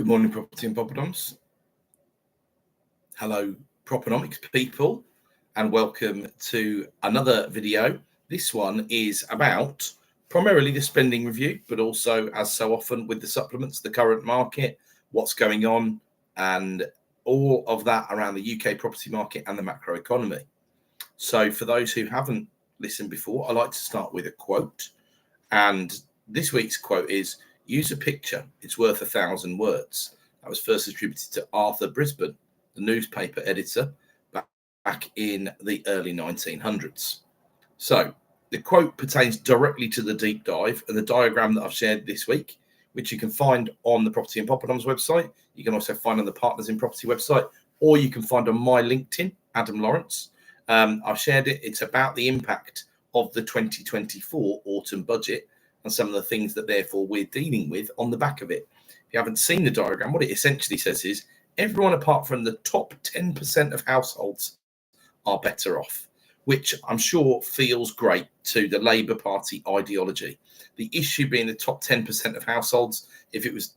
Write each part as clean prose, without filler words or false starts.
Good morning, Property and Poppadoms. Hello, Propenomix people, and welcome to another video. This one is about primarily the spending review, but also, as so often with the supplements, the current market, what's going on, and all of that around the UK property market and the macroeconomy. So for those who haven't listened before, I like to start with a quote. And this week's quote is, "Use a picture, it's worth 1,000 words." That was first attributed to Arthur Brisbane, the newspaper editor, back in the early 1900s. So the quote pertains directly to the deep dive and the diagram that I've shared this week, which you can find on the Property and Poppadoms website. You can also find on the Partners in Property website, or you can find on my LinkedIn, Adam Lawrence. I've shared it. It's about the impact of the 2024 autumn budget and some of the things that therefore we're dealing with on the back of it. If you haven't seen the diagram, what it essentially says is everyone apart from the top 10% of households are better off, which I'm sure feels great to the Labour Party ideology. The issue being the top 10% of households, if it was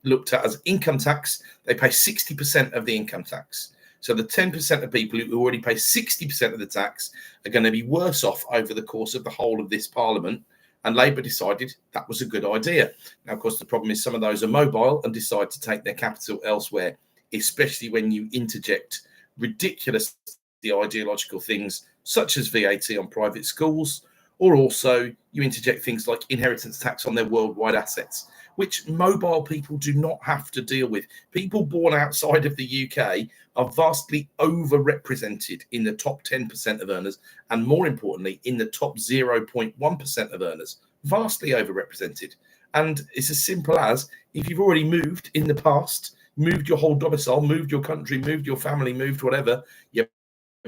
looked at as income tax, they pay 60% of the income tax. So the 10% of people who already pay 60% of the tax are going to be worse off over the course of the whole of this parliament. And Labour decided that was a good idea. Now, of course, the problem is some of those are mobile and decide to take their capital elsewhere, especially when you interject ridiculous ideological things such as VAT on private schools, or also you interject things like inheritance tax on their worldwide assets, which mobile people do not have to deal with. People born outside of the UK are vastly overrepresented in the top 10% of earners, and more importantly, in the top 0.1% of earners, vastly overrepresented. And it's as simple as, if you've already moved in the past, moved your whole domicile, moved your country, moved your family, moved whatever, you're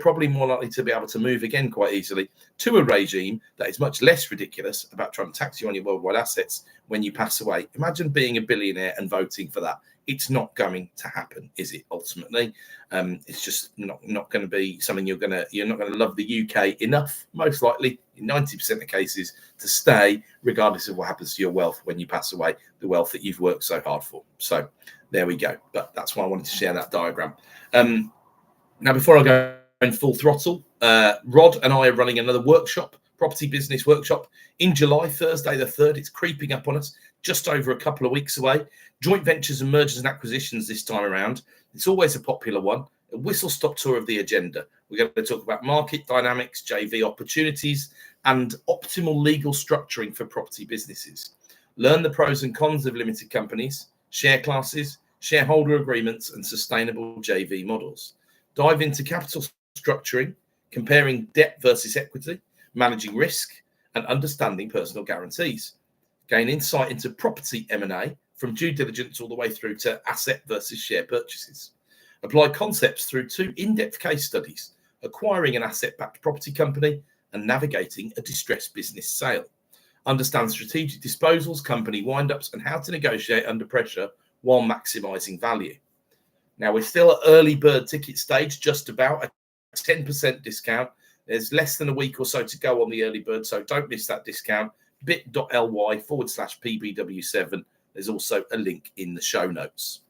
probably more likely to be able to move again quite easily to a regime that is much less ridiculous about trying to tax you on your worldwide assets when you pass away. Imagine being a billionaire and voting for that. It's not going to happen, is it? Ultimately, it's just not going to be something you're not going to love the UK enough, most likely in 90% of cases, to stay, regardless of what happens to your wealth when you pass away, the wealth that you've worked so hard for. So there we go. But that's why I wanted to share that diagram. Now, before I go in full throttle, Rod and I are running another workshop, property business workshop, in July, Thursday the 3rd. It's creeping up on us, just over a couple of weeks away. Joint ventures and mergers and acquisitions this time around. It's always a popular one. A whistle-stop tour of the agenda. We're going to talk about market dynamics, JV opportunities, and optimal legal structuring for property businesses. Learn the pros and cons of limited companies, share classes, shareholder agreements, and sustainable JV models. Dive into capital structuring, comparing debt versus equity, managing risk, and understanding personal guarantees. Gain insight into property M&A from due diligence all the way through to asset versus share purchases. Apply concepts through 2 in-depth case studies, acquiring an asset-backed property company and navigating a distressed business sale. Understand strategic disposals, company wind-ups, and how to negotiate under pressure while maximising value. Now, we're still at early bird ticket stage, just about a 10% discount. There's less than a week or so to go on the early bird, so don't miss that discount. bit.ly/PBW7. There's also a link in the show notes.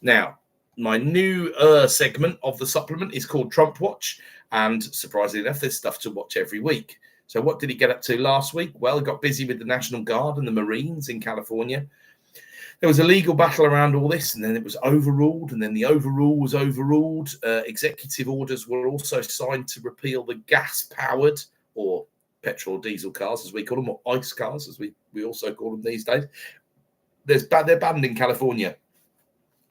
Now, my new segment of the supplement is called Trump Watch, and surprisingly enough, there's stuff to watch every week. So what did he get up to last week? Well, he got busy with the National Guard and the Marines in California. There was a legal battle around all this, and then it was overruled, and then the overrule was overruled. Executive orders were also signed to repeal the gas-powered, or petrol diesel cars, as we call them, or ICE cars, as we also call them these days. They're banned in California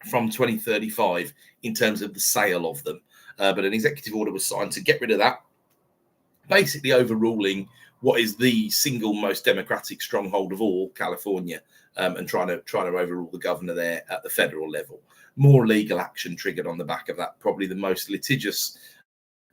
from 2035 in terms of the sale of them. But an executive order was signed to get rid of that, basically overruling what is the single most democratic stronghold of all, California, and trying to overrule the governor there at the federal level. More legal action triggered on the back of that. Probably the most litigious,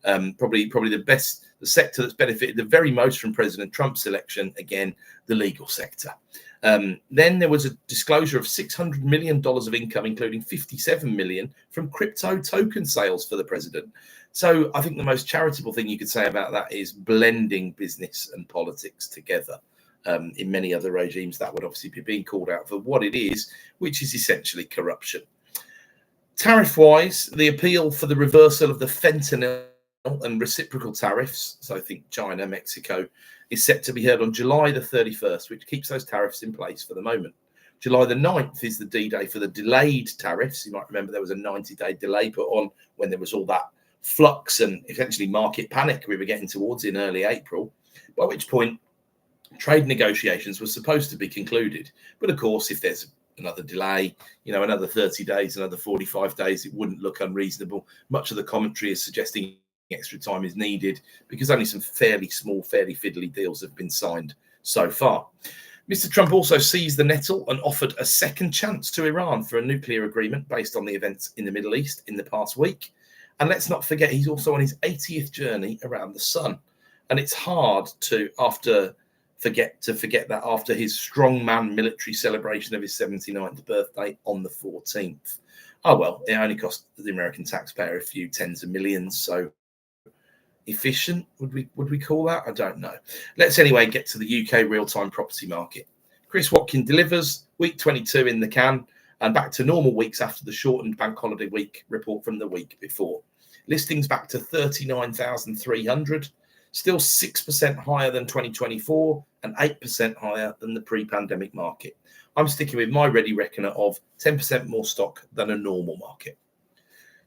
probably the sector that's benefited the very most from President Trump's election. Again, the legal sector. Then there was a disclosure of $600 million of income, including $57 million from crypto token sales for the president. So I think the most charitable thing you could say about that is blending business and politics together. In many other regimes, that would obviously be being called out for what it is, which is essentially corruption. Tariff-wise, the appeal for the reversal of the fentanyl and reciprocal tariffs, so I think China, Mexico, is set to be heard on July the 31st, which keeps those tariffs in place for the moment. July the 9th is the D-Day for the delayed tariffs. You might remember there was a 90-day delay put on when there was all that flux and essentially market panic we were getting towards in early April, by which point trade negotiations were supposed to be concluded. But of course, if there's another delay, another 30 days, another 45 days, it wouldn't look unreasonable. Much of the commentary is suggesting extra time is needed because only some fairly small, fairly fiddly deals have been signed so far. Mr. Trump also seized the nettle and offered a second chance to Iran for a nuclear agreement based on the events in the Middle East in the past week. And let's not forget, he's also on his 80th journey around the sun. And it's hard to forget that after his strongman military celebration of his 79th birthday on the 14th. Oh, well, it only cost the American taxpayer a few tens of millions. So efficient, would we call that? I don't know. Let's anyway get to the UK real-time property market. Chris Watkin delivers week 22 in the can and back to normal weeks after the shortened bank holiday week report from the week before. Listings back to 39,300, still 6% higher than 2024 and 8% higher than the pre-pandemic market. I'm sticking with my ready reckoner of 10% more stock than a normal market.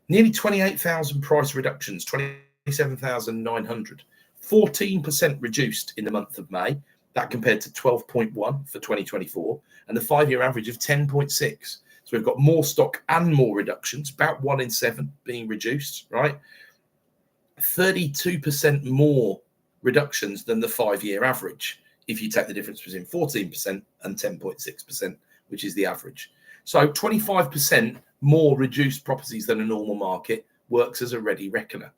Nearly 28,000 price reductions, 27,900, 14% reduced in the month of May. That compared to 12.1 for 2024 and the 5-year average of 10.6. So we've got more stock and more reductions, about 1 in 7 being reduced, right? 32% more reductions than the 5-year average if you take the difference between 14% and 10.6%, which is the average. So 25% more reduced properties than a normal market works as a ready reckoner.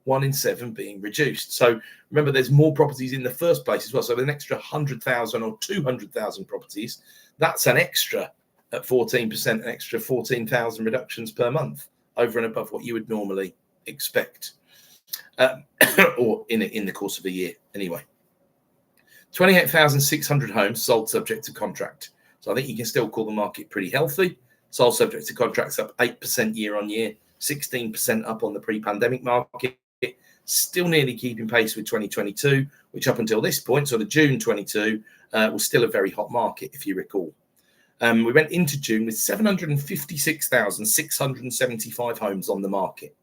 1 in 7 being reduced. So remember, there's more properties in the first place as well. So an extra 100,000 or 200,000 properties, that's an extra at 14%, an extra 14,000 reductions per month over and above what you would normally expect, or in the course of a year anyway. 28,600 homes sold subject to contract. So I think you can still call the market pretty healthy. Sold subject to contracts up 8% year on year, 16% up on the pre-pandemic market. Still nearly keeping pace with 2022, which up until this point, sort of June 22, was still a very hot market, if you recall. We went into June with 756,675 homes on the market.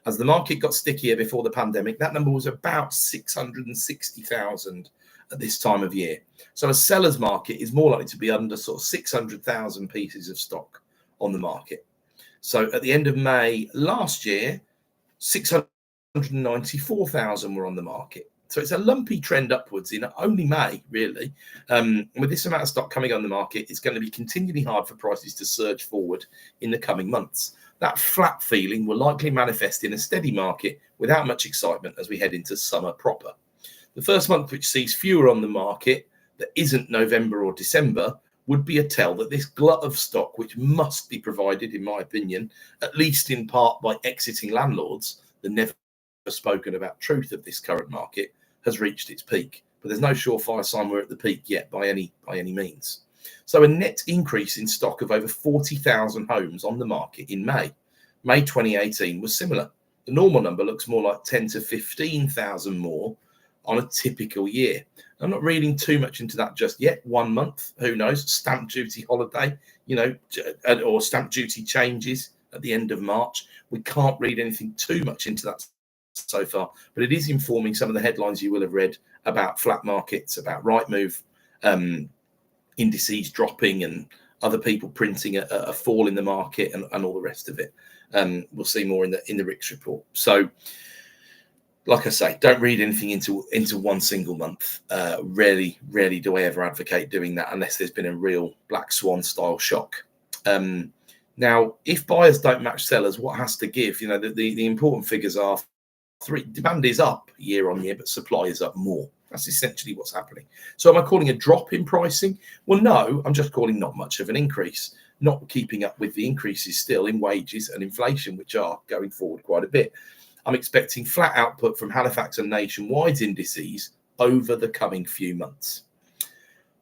As the market got stickier before the pandemic, that number was about 660,000 at this time of year. So a seller's market is more likely to be under sort of 600,000 pieces of stock on the market. So at the end of May last year, 694,000 were on the market. So it's a lumpy trend upwards in only May, really. With this amount of stock coming on the market, it's going to be continually hard for prices to surge forward in the coming months. That flat feeling will likely manifest in a steady market without much excitement as we head into summer proper. The first month which sees fewer on the market that isn't November or December would be a tell that this glut of stock, which must be provided, in my opinion, at least in part by exiting landlords, the never spoken about truth of this current market, has reached its peak. But there's no surefire sign we're at the peak yet by any means. So a net increase in stock of over 40,000 homes on the market in May. May 2018 was similar. The normal number looks more like 10 to 15,000 more on a typical year. I'm not reading too much into that just yet. 1 month, who knows? Stamp duty holiday, or stamp duty changes at the end of March. We can't read anything too much into that so far, but it is informing some of the headlines you will have read about flat markets, about Rightmove indices dropping and other people printing a fall in the market and all the rest of it. We'll see more in the RICS report. So, like I say, don't read anything into one single month. Rarely do I ever advocate doing that unless there's been a real black swan style shock. Now, if buyers don't match sellers, what has to give? The important figures are demand is up year on year, but supply is up more. That's essentially what's happening. So am I calling a drop in pricing? Well, no, I'm just calling not much of an increase, not keeping up with the increases still in wages and inflation, which are going forward quite a bit. I'm expecting flat output from Halifax and Nationwide's indices over the coming few months.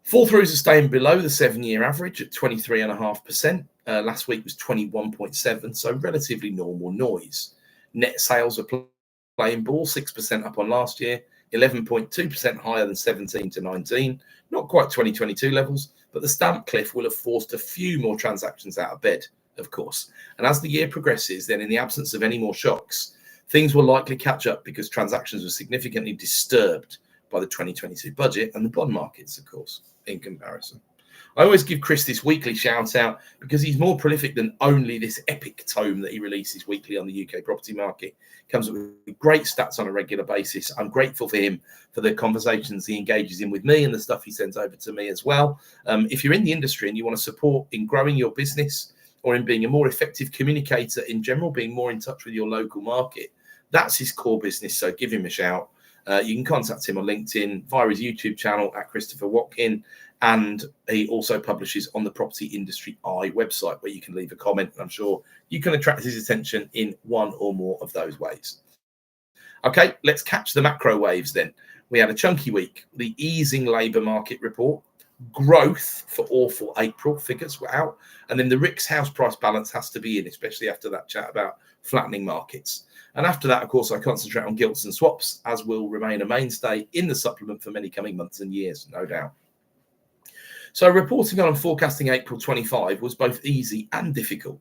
Fall-throughs are staying below the 7-year average at 23.5%. Last week was 21.7%, so relatively normal noise. Net sales are playing ball, 6% up on last year, 11.2% higher than 17 to 19. Not quite 2022 levels, but the stamp cliff will have forced a few more transactions out of bed, of course. And as the year progresses, then in the absence of any more shocks, things will likely catch up because transactions were significantly disturbed by the 2022 budget and the bond markets, of course, in comparison. I always give Chris this weekly shout out because he's more prolific than only this epic tome that he releases weekly on the UK property market. Comes up with great stats on a regular basis. I'm grateful for him for the conversations he engages in with me and the stuff he sends over to me as well. If you're in the industry and you want to support in growing your business or in being a more effective communicator in general, being more in touch with your local market, that's his core business. So give him a shout. You can contact him on LinkedIn via his YouTube channel at Christopher Watkin, and he also publishes on the Property Industry Eye website where you can leave a comment. I'm sure you can attract his attention in one or more of those ways. Okay, let's catch the macro waves then. We had a chunky week. The easing labour market report, growth for awful April figures were out, and then the RICS house price balance has to be in, especially after that chat about flattening markets. And after that, of course, I concentrate on gilts and swaps, as will remain a mainstay in the supplement for many coming months and years, no doubt. So reporting on and forecasting April 25 was both easy and difficult.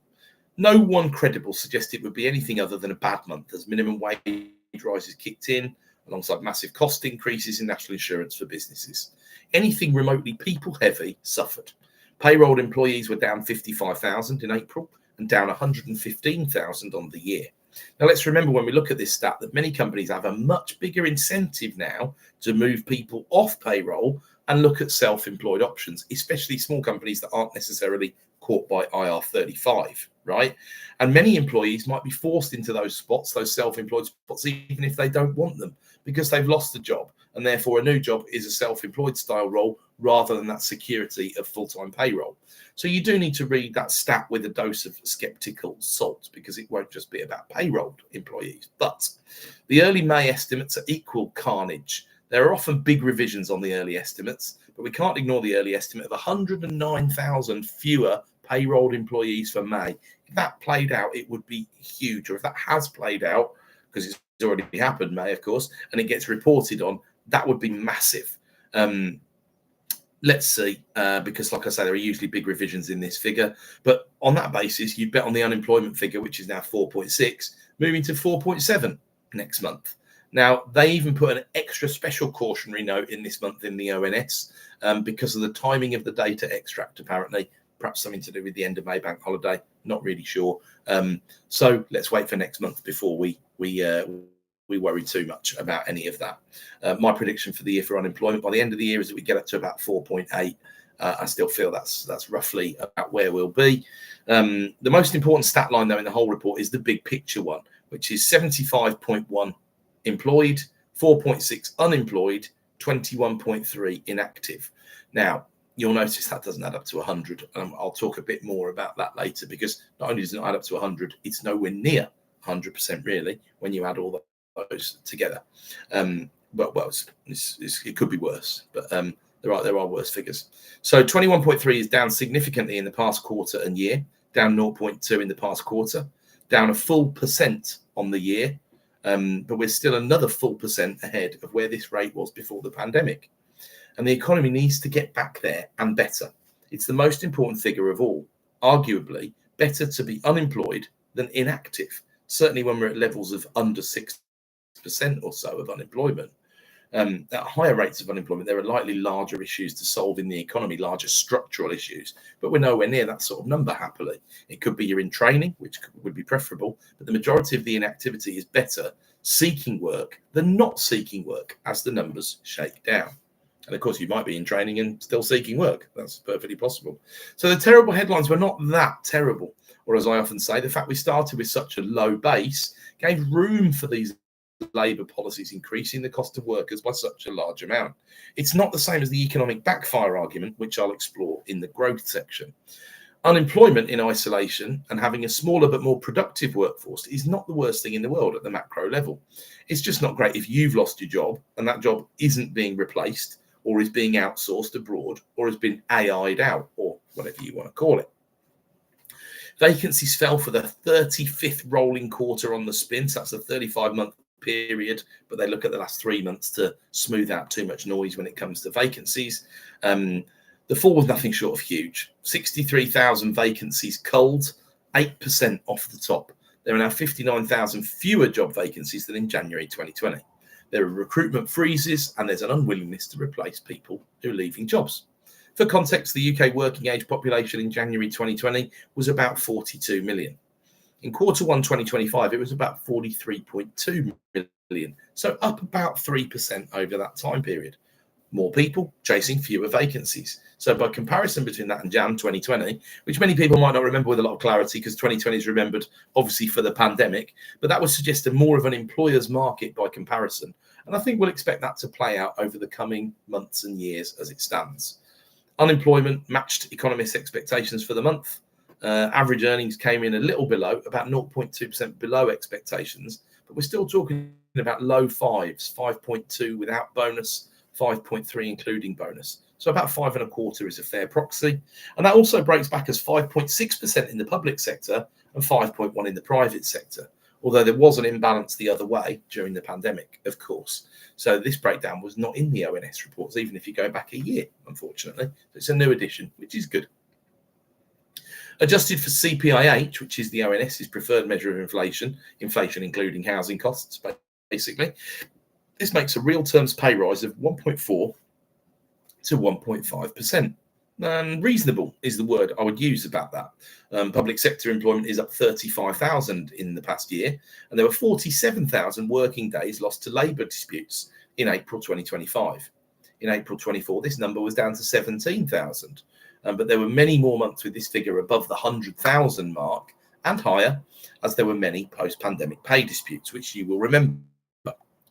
No one credible suggested it would be anything other than a bad month as minimum wage rises kicked in, alongside massive cost increases in national insurance for businesses. Anything remotely people-heavy suffered. Payroll employees were down 55,000 in April and down 115,000 on the year. Now, let's remember when we look at this stat that many companies have a much bigger incentive now to move people off payroll and look at self-employed options, especially small companies that aren't necessarily caught by IR35, right? And many employees might be forced into those spots, those self-employed spots, even if they don't want them, because they've lost a job. And therefore, a new job is a self-employed style role rather than that security of full-time payroll. So you do need to read that stat with a dose of skeptical salt, because it won't just be about payroll employees. But the early May estimates are equal carnage. There are often big revisions on the early estimates, but we can't ignore the early estimate of 109,000 fewer payroll employees for May. If that played out, it would be huge. Or if that has played out, because it's already happened, May, of course, and it gets reported on, that would be massive. Let's see, because like I say, there are usually big revisions in this figure. But on that basis, you bet on the unemployment figure, which is now 4.6, moving to 4.7 next month. Now, they even put an extra special cautionary note in this month in the ONS because of the timing of the data extract, apparently. Perhaps something to do with the end of May bank holiday. Not really sure. So let's wait for next month before we worry too much about any of that. My prediction for the year for unemployment by the end of the year is that we get up to about 4.8. I still feel that's roughly about where we'll be. The most important stat line, though, in the whole report is the big picture one, which is 75.1 employed, 4.6 unemployed, 21.3 inactive. Now, you'll notice that doesn't add up to 100. I'll talk a bit more about that later, because not only does it not add up to 100, it's nowhere near 100% really when you add all those together. It could be worse, but there are worse figures. So 21.3 is down significantly in the past quarter and year, down 0.2 in the past quarter, down a full % on the year. But we're still another full % ahead of where this rate was before the pandemic. And the economy needs to get back there and better. It's the most important figure of all. Arguably, better to be unemployed than inactive, certainly when we're at levels of under 6% or so of unemployment. At higher rates of unemployment, there are likely larger issues to solve in the economy, larger structural issues, but we're nowhere near that sort of number, happily. It could be you're in training, which would be preferable, but the majority of the inactivity is better seeking work than not seeking work as the numbers shake down. And of course, you might be in training and still seeking work. That's perfectly possible. So the terrible headlines were not that terrible. Or as I often say, the fact we started with such a low base gave room for these Labour policies increasing the cost of workers by such a large amount. It's not the same as the economic backfire argument, which I'll explore in the growth section. Unemployment in isolation and having a smaller but more productive workforce is not the worst thing in the world at the macro level. It's just not great if you've lost your job and that job isn't being replaced, or is being outsourced abroad, or has been AI'd out, or whatever you want to call it. Vacancies fell for the 35th rolling quarter on the spin, so that's a 35-month period, but they look at the last 3 months to smooth out too much noise when it comes to vacancies. The fall was nothing short of huge. 63,000 vacancies culled, 8% off the top. There are now 59,000 fewer job vacancies than in January 2020. There are recruitment freezes, and there's an unwillingness to replace people who are leaving jobs. For context, the UK working age population in January 2020 was about 42 million. In quarter 1 2025, it was about 43.2 million, so up about 3% over that time period. More people chasing fewer vacancies. So by comparison between that and Jan 2020, which many people might not remember with a lot of clarity because 2020 is remembered obviously for the pandemic, but that would suggest a more of an employer's market by comparison. And I think we'll expect that to play out over the coming months and years as it stands. Unemployment matched Economist expectations for the month. Average earnings came in a little below, about 0.2% below expectations, but we're still talking about low fives, 5.2 without bonus, 5.3 including bonus. So about 5.25 is a fair proxy. And that also breaks back as 5.6% in the public sector and 5.1 in the private sector, although there was an imbalance the other way during the pandemic, of course. So this breakdown was not in the ONS reports, even if you go back a year, unfortunately. So it's a new addition, which is good. Adjusted for CPIH, which is the ONS's preferred measure of inflation including housing costs, basically, this makes a real terms pay rise of 1.4 to 1.5%. And reasonable is the word I would use about that. Public sector employment is up 35,000 in the past year, and there were 47,000 working days lost to labour disputes in April 2025. In April 24, this number was down to 17,000, but there were many more months with this figure above the 100,000 mark and higher, as there were many post-pandemic pay disputes, which you will remember.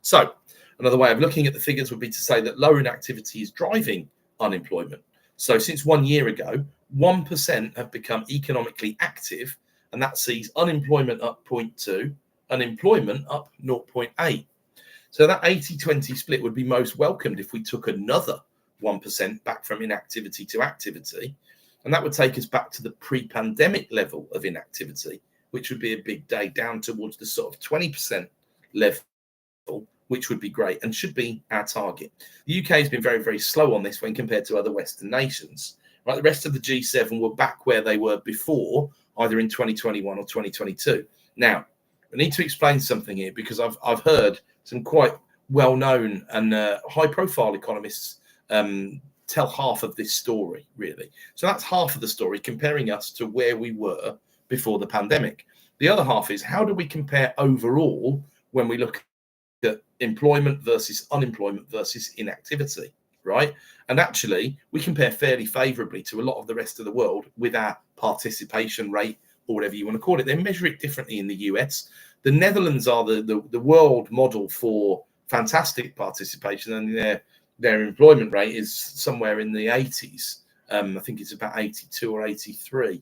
So another way of looking at the figures would be to say that lower inactivity is driving unemployment. So since 1 year ago, 1% have become economically active, and that sees unemployment up 0.2, unemployment up 0.8. So that 80-20 split would be most welcomed if we took another 1% back from inactivity to activity, and that would take us back to the pre-pandemic level of inactivity, which would be a big day down towards the sort of 20% level, which would be great and should be our target. The UK has been very, very slow on this when compared to other Western nations. Right, the rest of the G7 were back where they were before, either in 2021 or 2022. Now, I need to explain something here because I've heard some quite well-known and high-profile economists tell half of this story, really. So that's half of the story, comparing us to where we were before the pandemic. The other half is, how do we compare overall when we look at employment versus unemployment versus inactivity, right? And actually, we compare fairly favorably to a lot of the rest of the world with our participation rate, or whatever you want to call it. They measure it differently in the US. The Netherlands are the world model for fantastic participation, and their employment rate is somewhere in the 80s. I think it's about 82 or 83.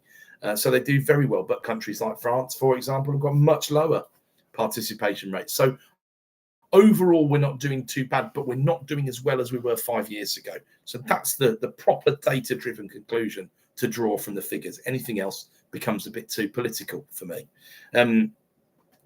So they do very well. But countries like France, for example, have got much lower participation rates. So overall, we're not doing too bad, but we're not doing as well as we were 5 years ago. So that's the proper data-driven conclusion to draw from the figures. Anything else becomes a bit too political for me.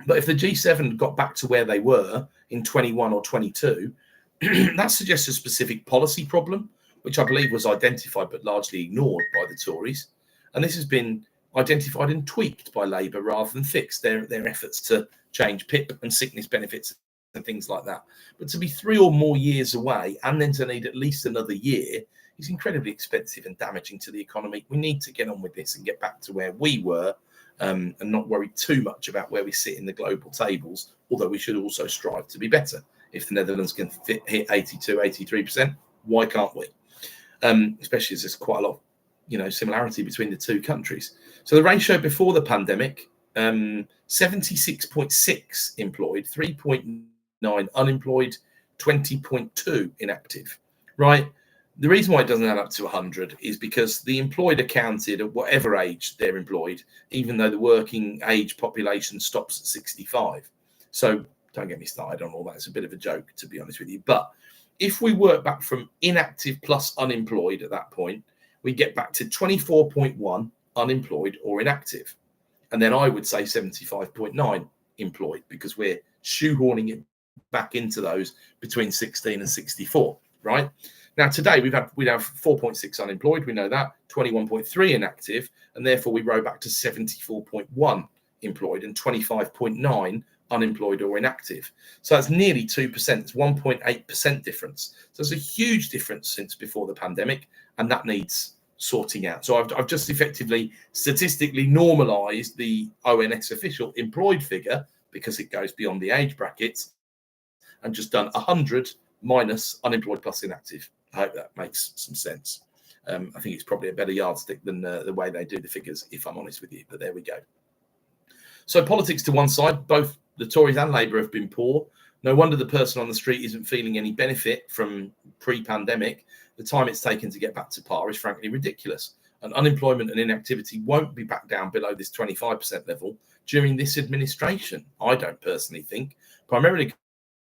But if the G7 got back to where they were in 21 or 22, that suggests a specific policy problem, which I believe was identified but largely ignored by the Tories. And this has been identified and tweaked by Labour rather than fixed, their efforts to change PIP and sickness benefits and things like that. But to be 3 or more years away and then to need at least another year is incredibly expensive and damaging to the economy. We need to get on with this and get back to where we were and not worry too much about where we sit in the global tables, although we should also strive to be better. If the Netherlands can hit 82, 83%, why can't we? Especially as there's quite a lot of similarity between the two countries. So the ratio before the pandemic, 76.6 employed, 3.9 unemployed, 20.2 inactive, right? The reason why it doesn't add up to 100 is because the employed are counted at whatever age they're employed, even though the working age population stops at 65. So don't get me started on all that. It's a bit of a joke, to be honest with you. But if we work back from inactive plus unemployed at that point, we get back to 24.1 unemployed or inactive. And then I would say 75.9 employed, because we're shoehorning it back into those between 16 and 64, right? Now, today we'd have 4.6 unemployed, we know that, 21.3 inactive, and therefore we row back to 74.1 employed and 25.9 unemployed or inactive. So that's nearly 2%. It's 1.8% difference. So it's a huge difference since before the pandemic, and that needs sorting out. So I've just effectively statistically normalized the ONS official employed figure, because it goes beyond the age brackets, and just done 100 minus unemployed plus inactive. I hope that makes some sense. I think it's probably a better yardstick than the way they do the figures, if I'm honest with you, but there we go. So politics to one side, both the Tories and Labour have been poor. No wonder the person on the street isn't feeling any benefit from pre-pandemic. The time it's taken to get back to par is frankly ridiculous. And unemployment and inactivity won't be back down below this 25% level during this administration, I don't personally think, primarily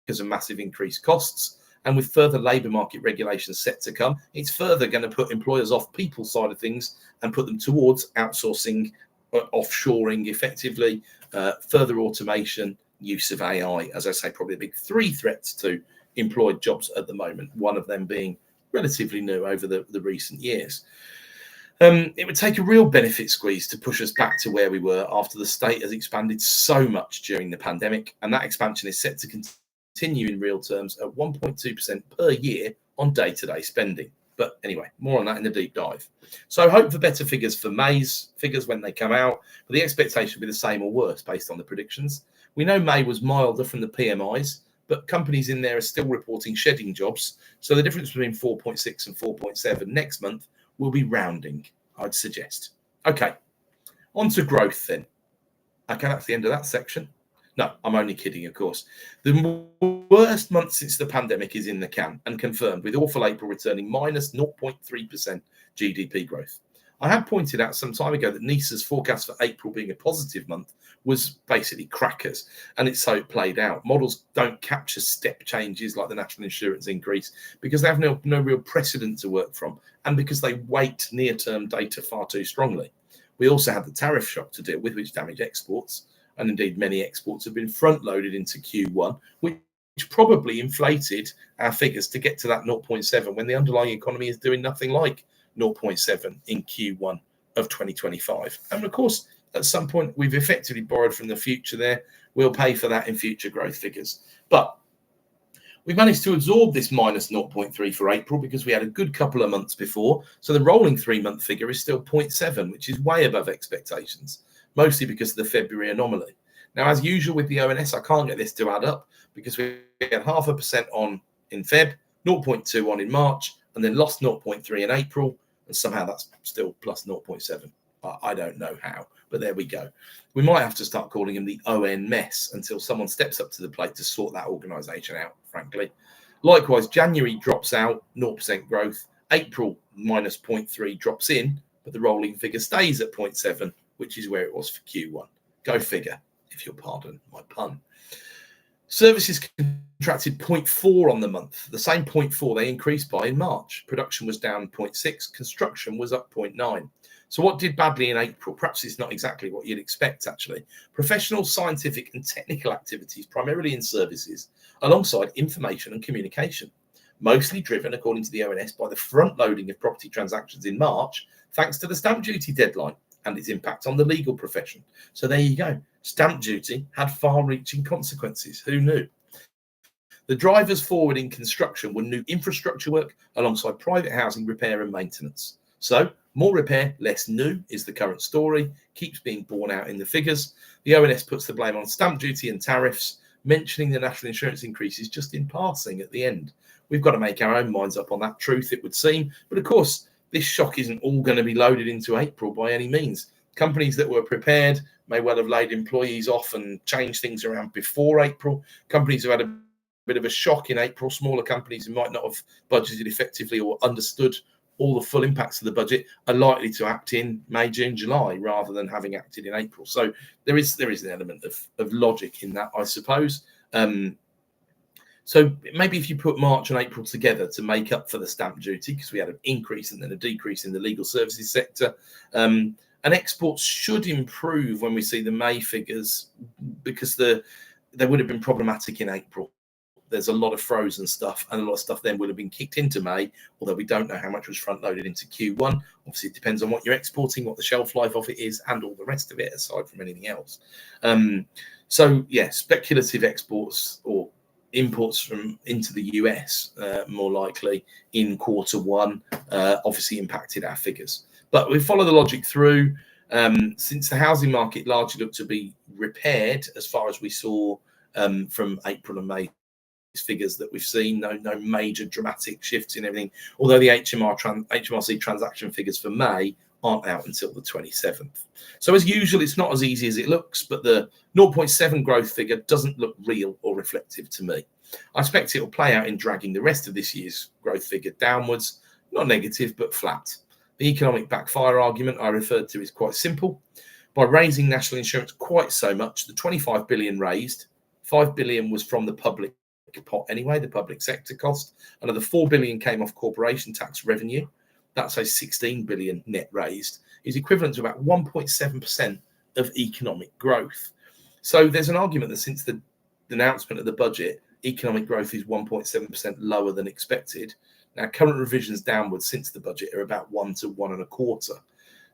because of massive increased costs. And with further labour market regulations set to come, it's further going to put employers off people's side of things and put them towards outsourcing, offshoring effectively, further automation, use of AI. As I say, probably a big three threats to employed jobs at the moment, one of them being relatively new over the recent years. It would take a real benefit squeeze to push us back to where we were after the state has expanded so much during the pandemic, and that expansion is set to continue in real terms at 1.2% per year on day-to-day spending. But anyway, more on that in the deep dive. So I hope for better figures for May's figures when they come out, but the expectation will be the same or worse based on the predictions. We know May was milder from the PMIs, but companies in there are still reporting shedding jobs. So the difference between 4.6 and 4.7 next month will be rounding, I'd suggest. Okay, on to growth then. Okay, that's the end of that section. No, I'm only kidding, of course. The worst month since the pandemic is in the can and confirmed, with awful April returning minus 0.3% GDP growth. I had pointed out some time ago that NISA's forecast for April being a positive month was basically crackers, and it's so it played out. Models don't capture step changes like the national insurance increase because they have no real precedent to work from, and because they weight near-term data far too strongly. We also had the tariff shock to deal with, which damaged exports, and indeed many exports have been front-loaded into Q1, which probably inflated our figures to get to that 0.7 when the underlying economy is doing nothing like 0.7 in Q1 of 2025. And of course, at some point, we've effectively borrowed from the future there. We'll pay for that in future growth figures. But we managed to absorb this minus 0.3 for April because we had a good couple of months before. So the rolling 3-month figure is still 0.7, which is way above expectations, mostly because of the February anomaly. Now, as usual with the ONS, I can't get this to add up because we had 0.5% on in Feb, 0.2 on in March, and then lost 0.3 in April, and somehow that's still plus 0.7. I don't know how, but there we go. We might have to start calling him the ON mess until someone steps up to the plate to sort that organisation out, frankly. Likewise, January drops out, 0% growth. April minus 0.3 drops in, but the rolling figure stays at 0.7, which is where it was for Q1. Go figure, if you'll pardon my pun. Services contracted 0.4 on the month, the same 0.4 they increased by in March. Production was down 0.6, construction was up 0.9. So what did badly in April? Perhaps it's not exactly what you'd expect, actually. Professional, scientific and technical activities, primarily in services, alongside information and communication, mostly driven, according to the ONS, by the front-loading of property transactions in March, thanks to the stamp duty deadline and its impact on the legal profession. So there you go. Stamp duty had far-reaching consequences. Who knew? The drivers forward in construction were new infrastructure work alongside private housing repair and maintenance. So more repair, less new is the current story, keeps being borne out in the figures. The ONS puts the blame on stamp duty and tariffs, mentioning the national insurance increases just in passing at the end. We've got to make our own minds up on that truth, it would seem. But of course, this shock isn't all going to be loaded into April by any means. Companies that were prepared may well have laid employees off and changed things around before April. Companies who had a bit of a shock in April, smaller companies who might not have budgeted effectively or understood all the full impacts of the budget, are likely to act in May, June, July rather than having acted in April. So there is an element of logic in that, I suppose. So maybe if you put March and April together to make up for the stamp duty, because we had an increase and then a decrease in the legal services sector, and exports should improve when we see the May figures, because they would have been problematic in April. There's a lot of frozen stuff, and a lot of stuff then would have been kicked into May, although we don't know how much was front loaded into Q1. Obviously, it depends on what you're exporting, what the shelf life of it is, and all the rest of it, aside from anything else. So, yeah, speculative exports or imports from into the US, more likely in Q1, obviously impacted our figures. But we follow the logic through. Since the housing market largely looked to be repaired, as far as we saw from April and May figures that we've seen, no major dramatic shifts in everything, although the HMRC transaction figures for May aren't out until the 27th. So as usual, it's not as easy as it looks, but the 0.7 growth figure doesn't look real or reflective to me. I expect it will play out in dragging the rest of this year's growth figure downwards, not negative, but flat. The economic backfire argument I referred to is quite simple. By raising national insurance quite so much, the 25 billion raised, 5 billion was from the public pot anyway, the public sector cost. Another 4 billion came off corporation tax revenue. That's a 16 billion net raised, is equivalent to about 1.7% of economic growth. So there's an argument that since the announcement of the budget, economic growth is 1.7% lower than expected. Now, current revisions downwards since the budget are about 1 to 1.25,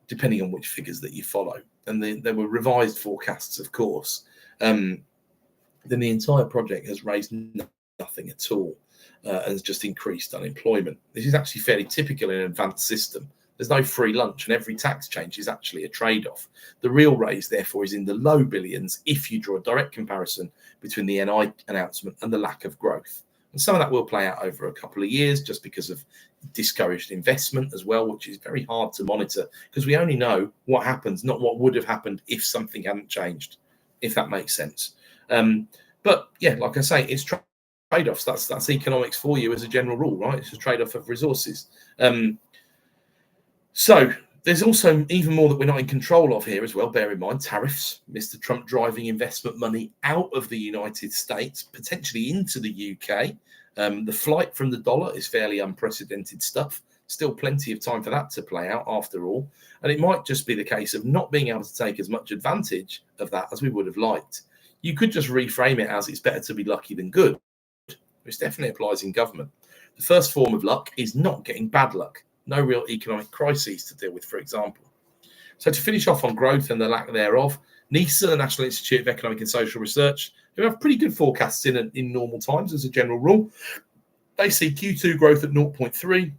depending on which figures that you follow. And there were revised forecasts, of course. Then the entire project has raised nothing at all and has just increased unemployment. This is actually fairly typical in an advanced system. There's no free lunch, and every tax change is actually a trade-off. The real raise, therefore, is in the low billions if you draw a direct comparison between the NI announcement and the lack of growth. And some of that will play out over a couple of years just because of discouraged investment as well, which is very hard to monitor because we only know what happens, not what would have happened if something hadn't changed, if that makes sense. But yeah, like I say, it's trade-offs. That's economics for you as a general rule, right? It's a trade-off of resources. So there's also even more that we're not in control of here as well. Bear in mind, tariffs, Mr. Trump driving investment money out of the United States, potentially into the UK. The flight from the dollar is fairly unprecedented stuff. Still plenty of time for that to play out after all. And it might just be the case of not being able to take as much advantage of that as we would have liked. You could just reframe it as it's better to be lucky than good, which definitely applies in government. The first form of luck is not getting bad luck. No real economic crises to deal with, for example. So to finish off on growth and the lack thereof, NISA, the National Institute of Economic and Social Research, who have pretty good forecasts in normal times as a general rule, they see Q2 growth at 0.3.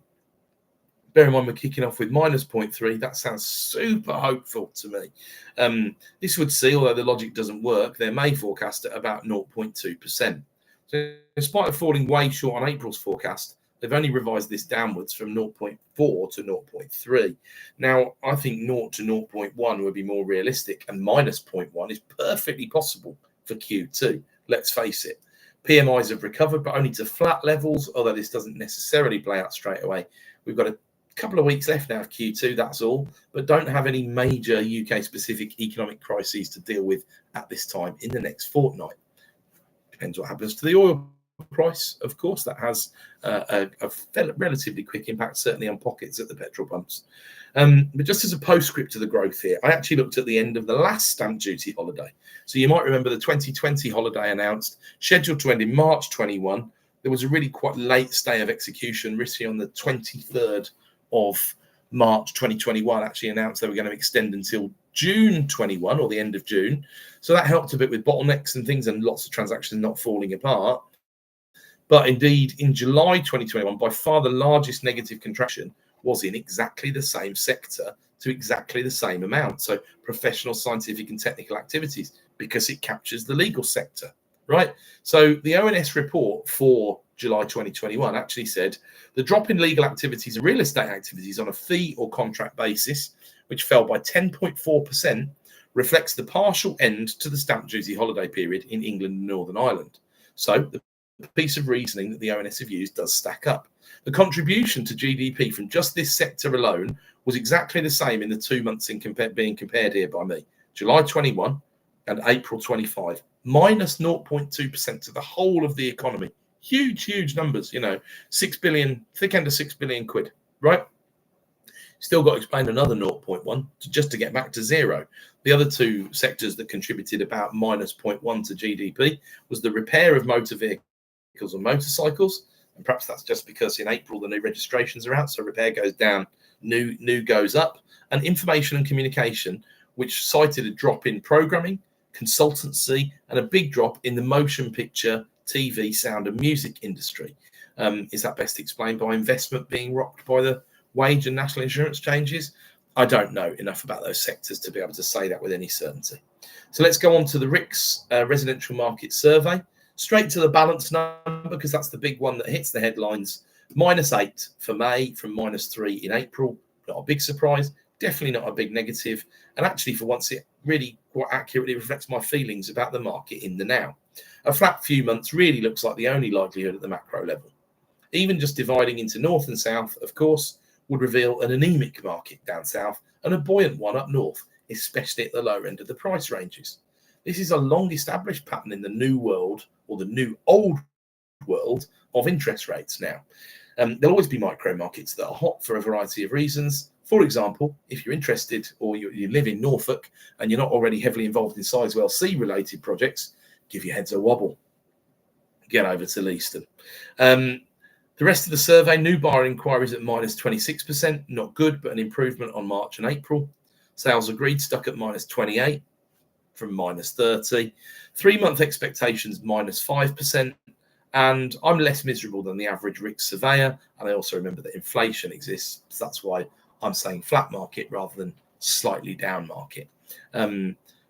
Bear in mind, we're kicking off with minus 0.3. That sounds super hopeful to me. This would see, although the logic doesn't work, their May forecast at about 0.2%. So in spite of falling way short on April's forecast, they've only revised this downwards from 0.4 to 0.3. Now, I think 0 to 0.1 would be more realistic, and minus 0.1 is perfectly possible for Q2. Let's face it. PMIs have recovered, but only to flat levels, although this doesn't necessarily play out straight away. We've got a couple of weeks left now of Q2, that's all, but don't have any major UK-specific economic crises to deal with at this time in the next fortnight. Depends what happens to the oil price, of course. That has a relatively quick impact, certainly on pockets at the petrol pumps. But just as a postscript to the growth here, I actually looked at the end of the last stamp duty holiday. So you might remember the 2020 holiday announced, scheduled to end in March 21. There was a really quite late stay of execution, risky on the 23rd of March 2021, actually announced they were going to extend until June 21 or the end of June. So that helped a bit with bottlenecks and things and lots of transactions not falling apart. But indeed, in July 2021, by far the largest negative contraction was in exactly the same sector to exactly the same amount. So professional, scientific and technical activities, because it captures the legal sector, right? So the ONS report for July 2021 actually said the drop in legal activities and real estate activities on a fee or contract basis, which fell by 10.4%, reflects the partial end to the stamp duty holiday period in England and Northern Ireland. So the piece of reasoning that the ONS have used does stack up. The contribution to GDP from just this sector alone was exactly the same in the 2 months being compared here by me, July 21 and April 25, minus 0.2% to the whole of the economy Huge numbers, 6 billion, thick end of 6 billion quid, right? Still got to explain another 0.1 just to get back to zero. The other two sectors that contributed about minus 0.1 to GDP was the repair of motor vehicles and motorcycles. And perhaps that's just because in April the new registrations are out, so repair goes down, new goes up. And information and communication, which cited a drop in programming, consultancy, and a big drop in the motion picture, TV, sound and music industry. Is that best explained by investment being rocked by the wage and national insurance changes? I don't know enough about those sectors to be able to say that with any certainty. So let's go on to the RICS residential market survey. Straight to the balance number, because that's the big one that hits the headlines. -8 for May from -3 in April. Not a big surprise. Definitely not a big negative. And actually, for once, it really quite accurately reflects my feelings about the market in the now. A flat few months really looks like the only likelihood at the macro level. Even just dividing into north and south, of course, would reveal an anemic market down south and a buoyant one up north, especially at the lower end of the price ranges. This is a long-established pattern in the new world, or the new old world, of interest rates now. There'll always be micro markets that are hot for a variety of reasons. For example, if you're interested or you live in Norfolk and you're not already heavily involved in Sizewell C-related projects, give your heads a wobble. Get over to Leiston. The rest of the survey, new buyer inquiries at -26%, not good, but an improvement on March and April. Sales agreed stuck at -28 from -30. 3-month expectations -5%. And I'm less miserable than the average RICS surveyor. And I also remember that inflation exists. So that's why I'm saying flat market rather than slightly down market.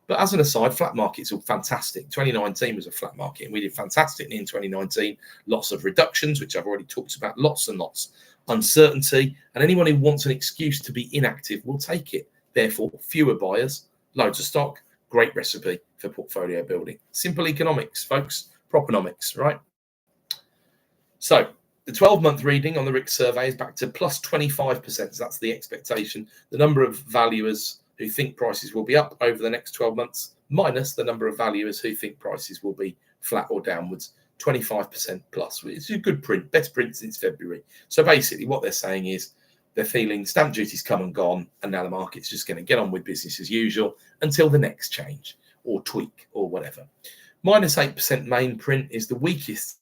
But as an aside, flat markets are fantastic. 2019 was a flat market, and we did fantastically in 2019. Lots of reductions, which I've already talked about, lots and lots. Uncertainty, and anyone who wants an excuse to be inactive will take it. Therefore, fewer buyers, loads of stock, great recipe for portfolio building. Simple economics, folks. Propenomix, right? So the 12-month reading on the RICS survey is back to +25%. So that's the expectation. The number of valuers who think prices will be up over the next 12 months, minus the number of valuers who think prices will be flat or downwards, 25% plus. It's a good print, best print since February. So basically what they're saying is they're feeling stamp duty's come and gone, and now the market's just going to get on with business as usual until the next change or tweak or whatever. -8% main print is the weakest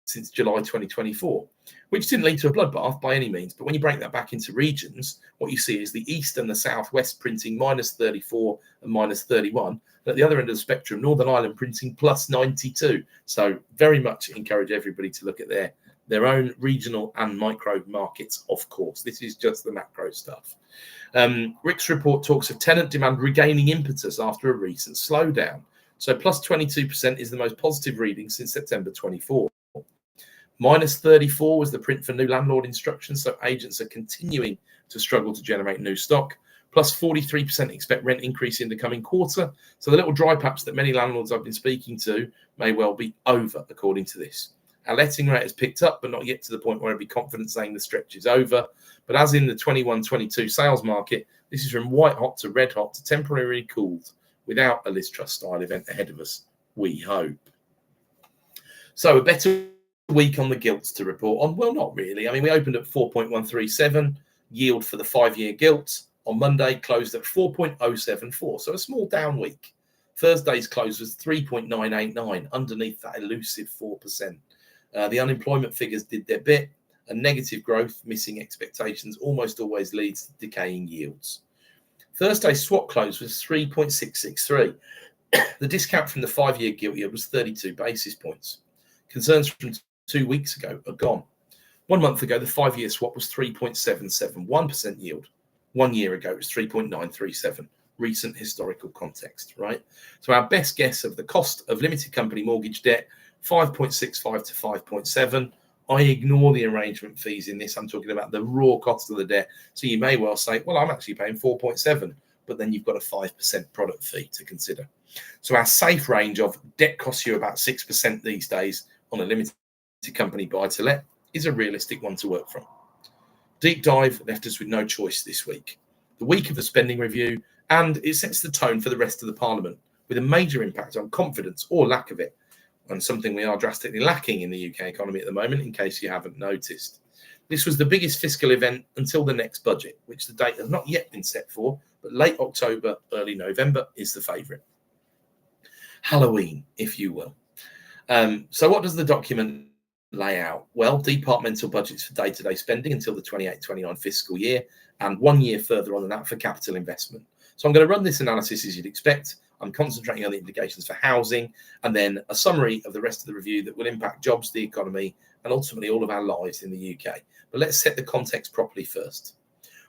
since July 2024, which didn't lead to a bloodbath by any means. But when you break that back into regions, what you see is the east and the southwest printing -34 and -31. And at the other end of the spectrum, Northern Ireland printing +92. So very much encourage everybody to look at their own regional and micro markets, of course. This is just the macro stuff. RICS report talks of tenant demand regaining impetus after a recent slowdown. So +22% is the most positive reading since September 24. -34 was the print for new landlord instructions, so agents are continuing to struggle to generate new stock. +43% expect rent increase in the coming quarter. So the little dry patch that many landlords I've been speaking to may well be over, according to this. Our letting rate has picked up, but not yet to the point where I'd be confident saying the stretch is over. But as in the 21-22 sales market, this is from white hot to red hot to temporarily cooled, without a Liz Truss style event ahead of us, we hope. So a better week on the gilts to report on? Well, not really. I mean, we opened at 4.137 yield for the 5-year gilts. On Monday, closed at 4.074, so a small down week. Thursday's close was 3.989, underneath that elusive 4%. The unemployment figures did their bit, and negative growth, missing expectations, almost always leads to decaying yields. Thursday's swap close was 3.663. The discount from the 5-year gilt yield was 32 basis points. Concerns from 2 weeks ago are gone. 1 month ago, the 5-year swap was 3.771% yield. 1 year ago, it was 3.937. Recent historical context, right? So our best guess of the cost of limited company mortgage debt, 5.65 to 5.7. I ignore the arrangement fees in this. I'm talking about the raw cost of the debt. So you may well say, well, I'm actually paying 4.7, but then you've got a 5% product fee to consider. So our safe range of debt costs you about 6% these days on a limited company buy-to-let is a realistic one to work from. Deep dive left us with no choice this week. The week of the spending review, and it sets the tone for the rest of the parliament with a major impact on confidence or lack of it. and something we are drastically lacking in the UK economy at the moment, in case you haven't noticed. This was the biggest fiscal event until the next budget, which the date has not yet been set for, but late October, early November is the favourite. Halloween, if you will. So what does the document lay out? Well, departmental budgets for day-to-day spending until the 28-29 fiscal year, and 1 year further on than that for capital investment. So I'm going to run this analysis as you'd expect. I'm concentrating on the implications for housing, and then a summary of the rest of the review that will impact jobs, the economy, and ultimately all of our lives in the UK. But let's set the context properly first.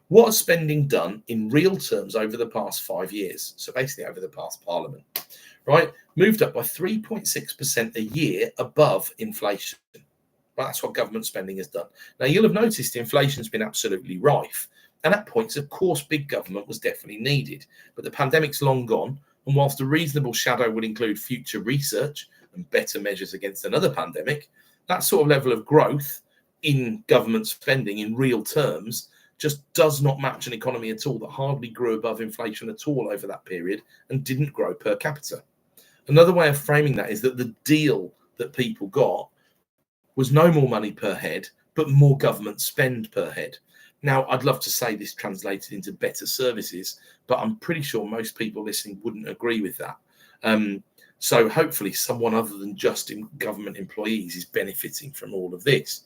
What has spending done in real terms over the past 5 years? So basically over the past parliament, right? Moved up by 3.6% a year above inflation. Well, that's what government spending has done. Now, you'll have noticed inflation's been absolutely rife. And at points, of course, big government was definitely needed. But the pandemic's long gone. And whilst a reasonable shadow would include future research and better measures against another pandemic, that sort of level of growth in government spending in real terms just does not match an economy at all that hardly grew above inflation at all over that period and didn't grow per capita. Another way of framing that is that the deal that people got was no more money per head, but more government spend per head. Now, I'd love to say this translated into better services, but I'm pretty sure most people listening wouldn't agree with that. So hopefully someone other than just government employees is benefiting from all of this.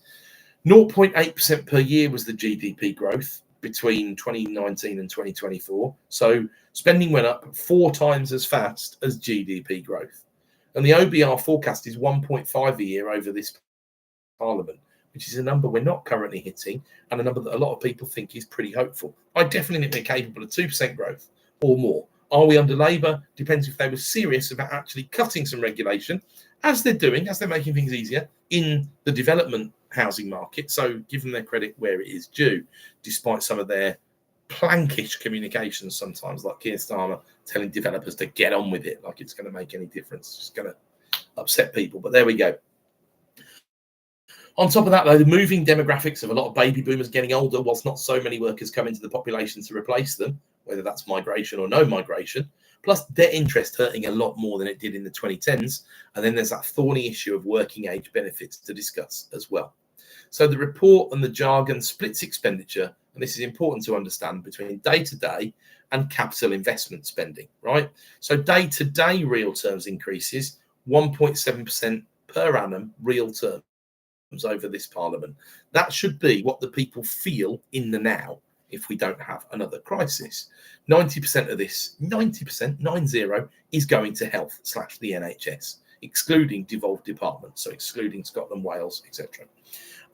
0.8% per year was the GDP growth between 2019 and 2024. So spending went up 4 times as fast as GDP growth. And the OBR forecast is 1.5 a year over this parliament, which is a number we're not currently hitting and a number that a lot of people think is pretty hopeful. I definitely think we're capable of 2% growth or more. Are we under Labour? Depends if they were serious about actually cutting some regulation, as they're doing, as they're making things easier in the development housing market. So give them their credit where it is due, despite some of their plankish communications sometimes, like Keir Starmer telling developers to get on with it, like it's going to make any difference. It's just going to upset people. But there we go. On top of that, though, the moving demographics of a lot of baby boomers getting older, whilst not so many workers come into the population to replace them, whether that's migration or no migration, plus debt interest hurting a lot more than it did in the 2010s. And then there's that thorny issue of working age benefits to discuss as well. So the report and the jargon splits expenditure, and this is important to understand, between day-to-day and capital investment spending, right? So day-to-day real terms increases 1.7% per annum real terms over this parliament. That should be what the people feel in the now if we don't have another crisis. 90% of this, 90%, is going to health / the NHS, excluding devolved departments, so excluding Scotland, Wales, etc.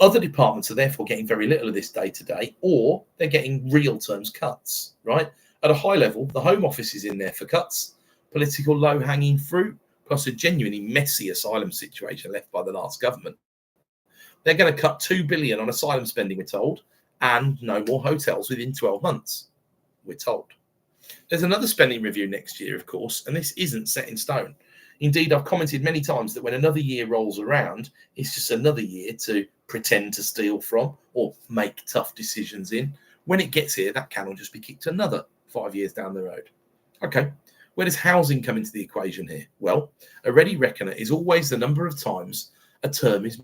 Other departments are therefore getting very little of this day to day, or they're getting real terms cuts, right? At a high level, the Home Office is in there for cuts, political low-hanging fruit, plus a genuinely messy asylum situation left by the last government. They're going to cut 2 billion on asylum spending, we're told, and no more hotels within 12 months, we're told. There's another spending review next year, of course, and this isn't set in stone. Indeed, I've commented many times that when another year rolls around, it's just another year to pretend to steal from or make tough decisions in. When it gets here, that can all just be kicked another 5 years down the road. Okay, where does housing come into the equation here? Well, a ready reckoner is always the number of times a term is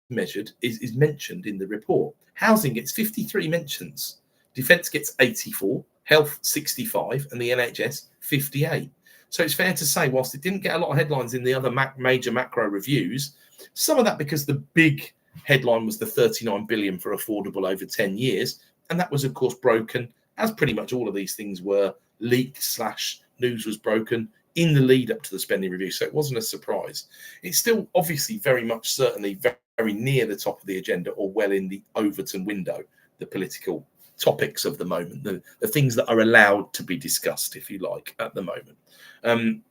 measured, is mentioned in the report. Housing gets 53 mentions, defence gets 84, health 65, and the NHS 58. So it's fair to say, whilst it didn't get a lot of headlines in the other major macro reviews, some of that because the big headline was the 39 billion for affordable over 10 years, and that was of course broken, as pretty much all of these things were, leaked / news was broken in the lead up to the spending review, so it wasn't a surprise. It's still obviously very much certainly very near the top of the agenda, or well in the Overton window, the political topics of the moment, the things that are allowed to be discussed, if you like, at the moment.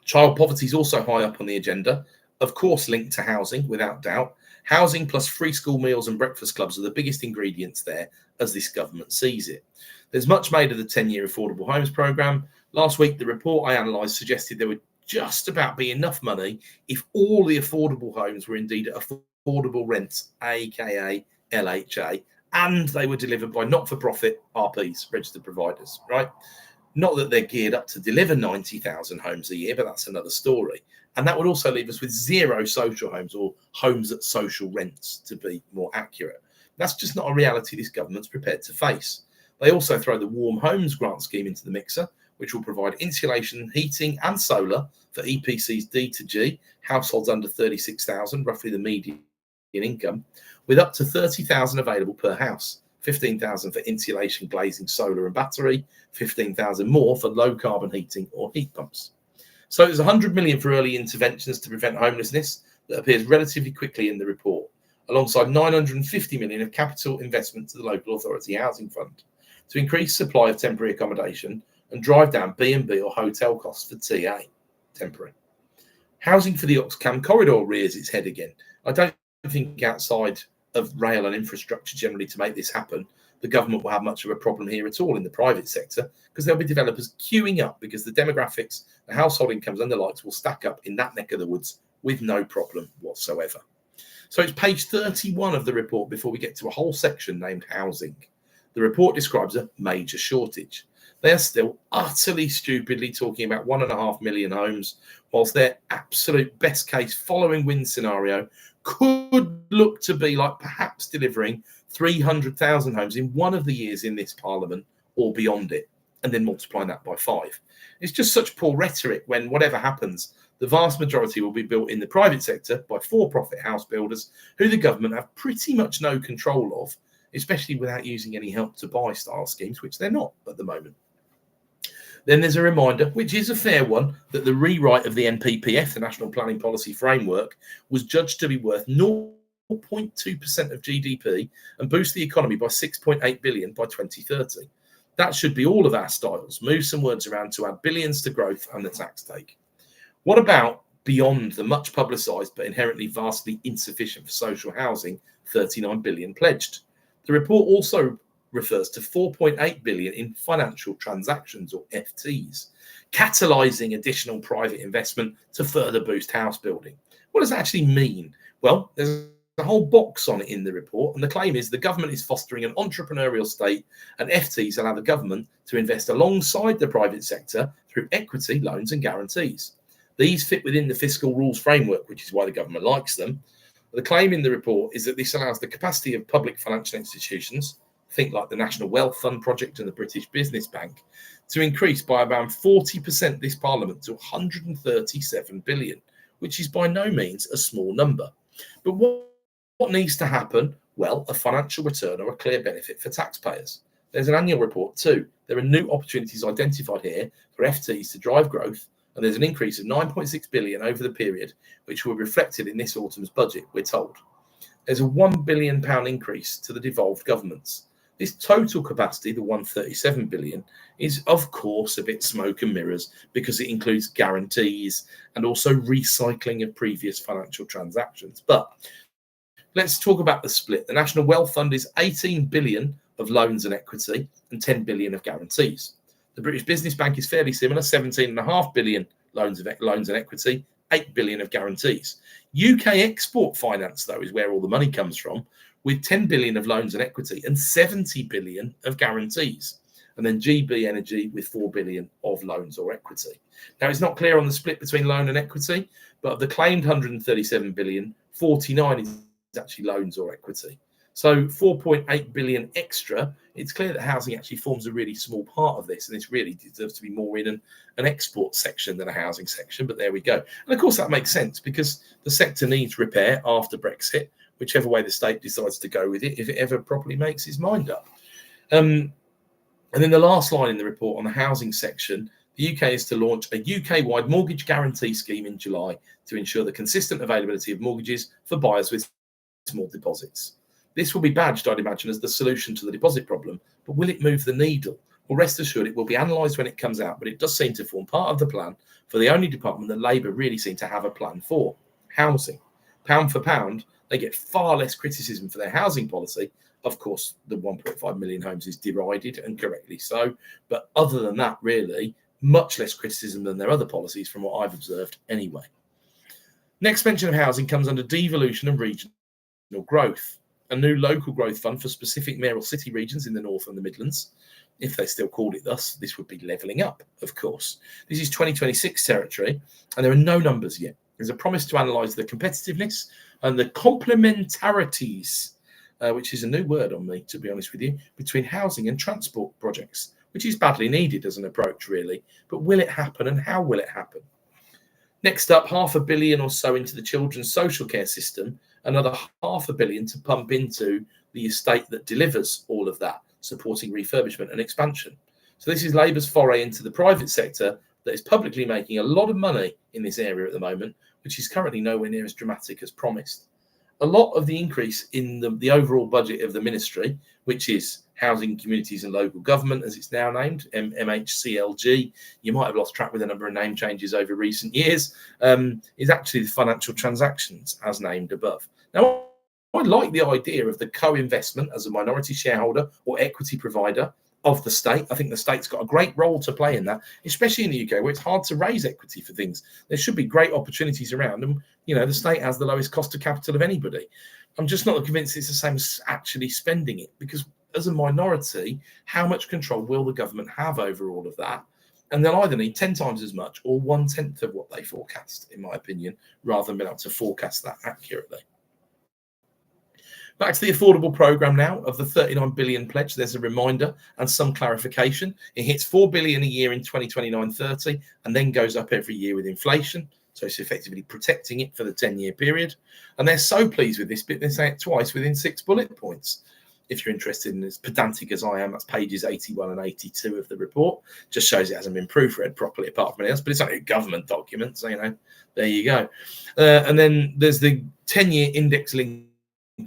Child poverty is also high up on the agenda, of course linked to housing, without doubt. Housing plus free school meals and breakfast clubs are the biggest ingredients there, as this government sees it. There's much made of the 10-year affordable homes programme. Last week, the report I analysed suggested there would just about be enough money if all the affordable homes were indeed at affordable rents, aka LHA, and they were delivered by not-for-profit RPs, registered providers, right? Not that they're geared up to deliver 90,000 homes a year, but that's another story. And that would also leave us with 0 social homes, or homes at social rents, to be more accurate. That's just not a reality this government's prepared to face. They also throw the Warm Homes Grant Scheme into the mixer, which will provide insulation, heating and solar for EPCs D to G, households under 36,000, roughly the median income, with up to 30,000 available per house. 15,000 for insulation, glazing, solar and battery, 15,000 more for low carbon heating or heat pumps. So there's 100 million for early interventions to prevent homelessness that appears relatively quickly in the report, alongside 950 million of capital investment to the local authority housing fund to increase supply of temporary accommodation and drive down B&B or hotel costs for TA, temporary. Housing for the Oxcam corridor rears its head again. I don't think outside of rail and infrastructure generally to make this happen, the government will have much of a problem here at all in the private sector, because there'll be developers queuing up because the demographics, the household incomes and the likes will stack up in that neck of the woods with no problem whatsoever. So it's page 31 of the report before we get to a whole section named housing. The report describes a major shortage. They are still utterly stupidly talking about 1.5 million homes, whilst their absolute best case following wind scenario could look to be like perhaps delivering 300,000 homes in one of the years in this parliament or beyond it, and then multiplying that by 5. It's just such poor rhetoric when, whatever happens, the vast majority will be built in the private sector by for-profit house builders who the government have pretty much no control of, especially without using any help to buy style schemes, which they're not at the moment. Then there's a reminder, which is a fair one, that the rewrite of the NPPF, the National Planning Policy Framework, was judged to be worth 0.2% of GDP and boost the economy by 6.8 billion by 2030. That should be all of our styles. Move some words around to add billions to growth and the tax take. What about beyond the much publicised but inherently vastly insufficient for social housing 39 billion pledged? The report also refers to 4.8 billion in financial transactions, or FTs, catalysing additional private investment to further boost house building. What does that actually mean? Well, there's a whole box on it in the report, and the claim is the government is fostering an entrepreneurial state, and FTs allow the government to invest alongside the private sector through equity, loans and guarantees. These fit within the fiscal rules framework, which is why the government likes them. The claim in the report is that this allows the capacity of public financial institutions, think like the National Wealth Fund project and the British Business Bank, to increase by around 40% this parliament to 137 billion, which is by no means a small number. But what needs to happen? Well, a financial return or a clear benefit for taxpayers. There's an annual report too. There are new opportunities identified here for FTs to drive growth, and there's an increase of 9.6 billion over the period, which will be reflected in this autumn's budget, we're told. There's a £1 billion increase to the devolved governments. This total capacity, the 137 billion, is of course a bit smoke and mirrors because it includes guarantees and also recycling of previous financial transactions. But let's talk about the split. The National Wealth Fund is 18 billion of loans and equity and 10 billion of guarantees. The British Business Bank is fairly similar, 17.5 billion loans and equity, 8 billion of guarantees. UK Export Finance, though, is where all the money comes from, with 10 billion of loans and equity and 70 billion of guarantees. And then GB Energy with 4 billion of loans or equity. Now, it's not clear on the split between loan and equity, but of the claimed 137 billion, 49 is actually loans or equity. So 4.8 billion extra, it's clear that housing actually forms a really small part of this, and this really deserves to be more in an export section than a housing section, but there we go. And of course that makes sense because the sector needs repair after Brexit, whichever way the state decides to go with it, if it ever properly makes its mind up. And then the last line in the report on the housing section, the UK is to launch a UK-wide mortgage guarantee scheme in July to ensure the consistent availability of mortgages for buyers with small deposits. This will be badged, I'd imagine, as the solution to the deposit problem, but will it move the needle? Well, rest assured it will be analysed when it comes out, but it does seem to form part of the plan for the only department that Labour really seem to have a plan for, housing. Pound for pound, they get far less criticism for their housing policy. Of course, the 1.5 million homes is derided, and correctly so. But other than that, really, much less criticism than their other policies from what I've observed anyway. Next mention of housing comes under devolution and regional growth. A new local growth fund for specific mayoral city regions in the North and the Midlands. If they still called it thus, this would be levelling up, of course. This is 2026 territory, and there are no numbers yet. There's a promise to analyse the competitiveness and the complementarities, which is a new word on me, to be honest with you, between housing and transport projects, which is badly needed as an approach, really. But will it happen, and how will it happen? Next up, £500 million or so into the children's social care system, another £500 million to pump into the estate that delivers all of that, supporting refurbishment and expansion. So this is Labour's foray into the private sector that is publicly making a lot of money in this area at the moment, which is currently nowhere near as dramatic as promised. A lot of the increase in the overall budget of the ministry, which is Housing, Communities and Local Government, as it's now named, MHCLG, you might have lost track with a number of name changes over recent years, is actually the financial transactions as named above. Now, I like the idea of the co-investment as a minority shareholder or equity provider of the state. I think the state's got a great role to play in that, especially in the UK, where it's hard to raise equity for things. There should be great opportunities around them. You know, the state has the lowest cost of capital of anybody. I'm just not convinced it's the same as actually spending it, because as a minority, how much control will the government have over all of that? And they'll either need 10 times as much or 1/10 of what they forecast, in my opinion, rather than being able to forecast that accurately. Back to the affordable programme now. Of the 39 billion pledge, there's a reminder and some clarification. It hits 4 billion a year in 2029-30 and then goes up every year with inflation. So it's effectively protecting it for the 10-year period. And they're so pleased with this bit, they say it twice within 6 bullet points. If you're interested in as pedantic as I am, that's pages 81 and 82 of the report. Just shows it hasn't been proofread properly apart from anything else, but it's only a government document. So, you know, there you go. And then there's the 10-year index linking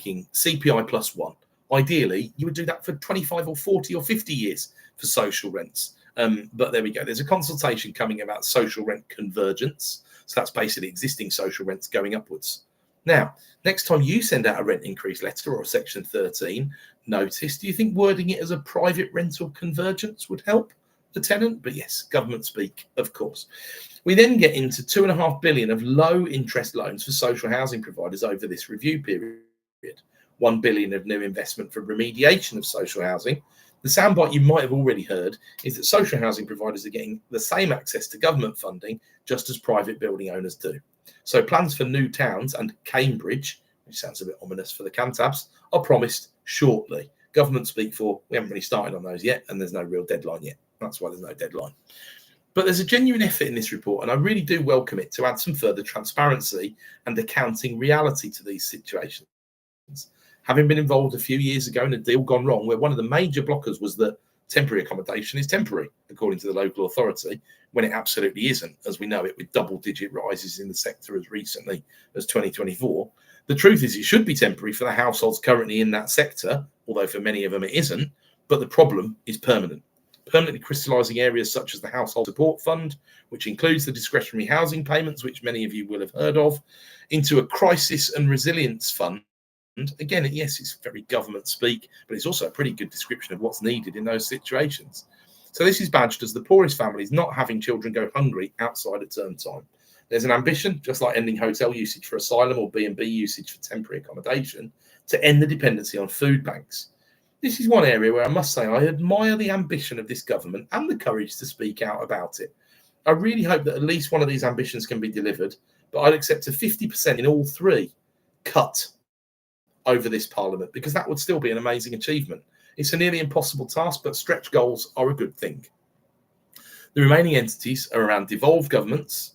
CPI +1. Ideally, you would do that for 25 or 40 or 50 years for social rents. But there we go. There's a consultation coming about social rent convergence. So that's basically existing social rents going upwards. Now, next time you send out a rent increase letter or a Section 13 notice, do you think wording it as a private rental convergence would help the tenant? But yes, government speak, of course. We then get into 2.5 billion of low interest loans for social housing providers over this review period. 1 billion of new investment for remediation of social housing. The soundbite you might have already heard is that social housing providers are getting the same access to government funding just as private building owners do. So plans for new towns and Cambridge, which sounds a bit ominous for the Cantabs, are promised shortly. Government speak for, we haven't really started on those yet, and there's no real deadline yet. That's why there's no deadline. But there's a genuine effort in this report, and I really do welcome it, to add some further transparency and accounting reality to these situations. Having been involved a few years ago in a deal gone wrong, where one of the major blockers was that temporary accommodation is temporary, according to the local authority, when it absolutely isn't, as we know it, with double-digit rises in the sector as recently as 2024. The truth is it should be temporary for the households currently in that sector, although for many of them it isn't, but the problem is permanent. Permanently crystallising areas such as the Household Support Fund, which includes the discretionary housing payments, which many of you will have heard of, into a crisis and resilience fund. And again, yes, it's very government speak, but it's also a pretty good description of what's needed in those situations. So this is badged as the poorest families not having children go hungry outside of term time. There's an ambition, just like ending hotel usage for asylum or B&B usage for temporary accommodation, to end the dependency on food banks. This is one area where I must say I admire the ambition of this government and the courage to speak out about it. I really hope that at least one of these ambitions can be delivered, but I'd accept a 50% in all three cut over this parliament, because that would still be an amazing achievement. It's a nearly impossible task, but stretch goals are a good thing. The remaining entities are around devolved governments,